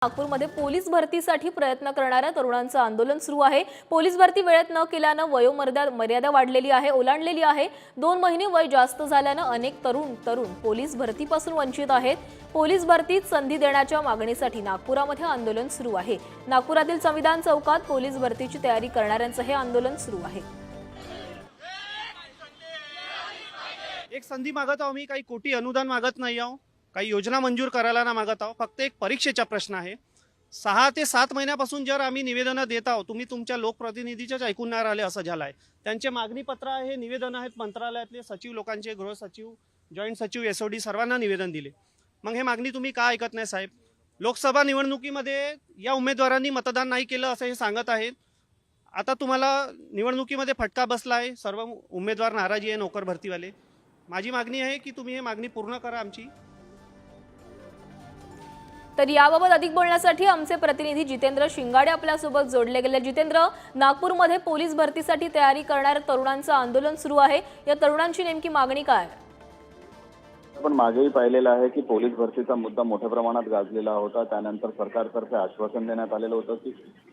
नागपूरमध्ये पोलीस भरतीसाठी प्रयत्न करणाऱ्या तरुणांचं आंदोलन सुरू आहे। पोलीस भरती वेळेत न केल्यानं वयोमर्यादा वाढलेली आहे, ओलांडलेली आहे। 2 महिने वय जास्त झाल्यानं अनेक तरुण पोलीस भरतीपासून वंचित आहेत। पोलीस भरतीत संधी देण्याच्या मागणीसाठी नागपुरामध्ये आंदोलन सुरू आहे। नागपुरातील संविधान चौकात पोलीस भरतीची तयारी करणाऱ्यांचं हे आंदोलन सुरू आहे। एक संधी मागत आहो, मी काही कोटी अनुदान मागत नाही आहो, काही योजना मंजूर करायला ना मागत आहो। फक्त एक परीक्षेचा प्रश्न आहे। 6 ते 7 महिन्यापासून जर आम्ही निवेदनं देत आहोत, तुम्ही तुमच्या लोकप्रतिनिधीच्याच ऐकून नाही राहिले असं झालं आहे। त्यांचे मागणी पत्र आहे, निवेदन आहेत, मंत्रालयातले सचिव लोकांचे, गृह सचिव, जॉईंट सचिव, एसओडी सर्वांना निवेदन दिले। मग हे मागणी तुम्ही का ऐकत नाही साहेब? लोकसभा निवडणुकीमध्ये या उमेदवारांनी मतदान नाही केलं असं हे सांगत आहेत। आता तुम्हाला निवडणुकीमध्ये फटका बसला आहे, सर्व उमेदवार नाराजी आहे नोकर भरतीवाले। माझी मागणी आहे की तुम्ही हे मागणी पूर्ण करा आमची। तर याबाबत अधिक बोलण्यासाठी आमचे प्रतिनिधी जितेंद्र शिंगाडे आपल्यासोबत जोडले गेले। जितेंद्र, नागपूरमध्ये पोलीस भरतीसाठी तयारी करणाऱ्या तरुणांचं आंदोलन सुरू आहे, या तरुणांची नेमकी मागणी काय? आपण मागेही पाहिलेलं आहे की पोलीस भरतीचा मुद्दा मोठ्या प्रमाणात गाजलेला होता। त्यानंतर सरकारतर्फे आश्वासन देण्यात आलेलं होतं की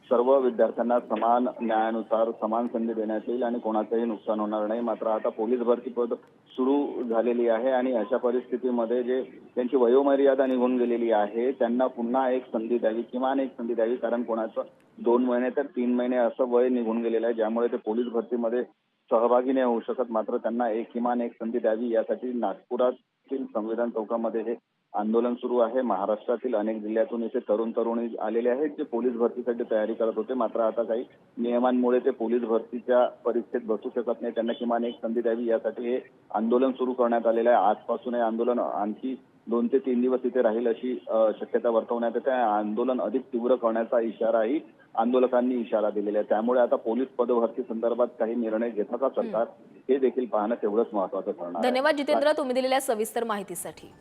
सर्व विद्यार्थ्यांना समान न्यायानुसार समान संधी देण्यात येईल आणि कोणाचंही नुकसान होणार नाही। मात्र आता पोलीस भरती पद सुरू झालेली आहे आणि अशा परिस्थितीमध्ये जे त्यांची वयोमर्यादा निघून गेलेली आहे त्यांना पुन्हा एक संधी द्यावी, किमान एक संधी द्यावी। कारण कोणाचं 2 महिने तर 3 महिने असं वय निघून गेलेलं आहे, ज्यामुळे ते पोलीस भरतीमध्ये सहभागी नाही होऊ शकत। मात्र त्यांना किमान एक संधी द्यावी यासाठी नागपुरातील संविधान चौकामध्ये हे आंदोलन सुरू आहे। महाराष्ट्रातील अनेक जिल्ह्यातून इथे तरुणी आलेले आहेत जे पोलीस भरतीसाठी तयारी करत होते। मात्र आता काही नियमांमुळे ते पोलीस भरतीच्या परीक्षेत बसू शकत नाही। त्यांना किमान एक संधी द्यावी यासाठी हे आंदोलन सुरू करण्यात आलेलं आहे। आजपासून हे आंदोलन आणखी 2 ते 3 दिवस इथे राहील अशी शक्यता वर्तवण्यात येते। आंदोलन अधिक तीव्र करण्याचा इशाराही आंदोलकांनी इशारा दिलेला आहे। त्यामुळे आता पोलीस पदभरती संदर्भात काही निर्णय घेतं का सरकार हे देखील पाहणं तेवढंच महत्त्वाचं ठरणार आहे। धन्यवाद जितेंद्र, तुम्ही दिलेल्या सविस्तर माहितीसाठी।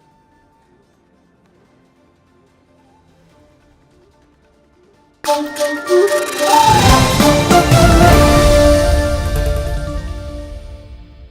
Thank you.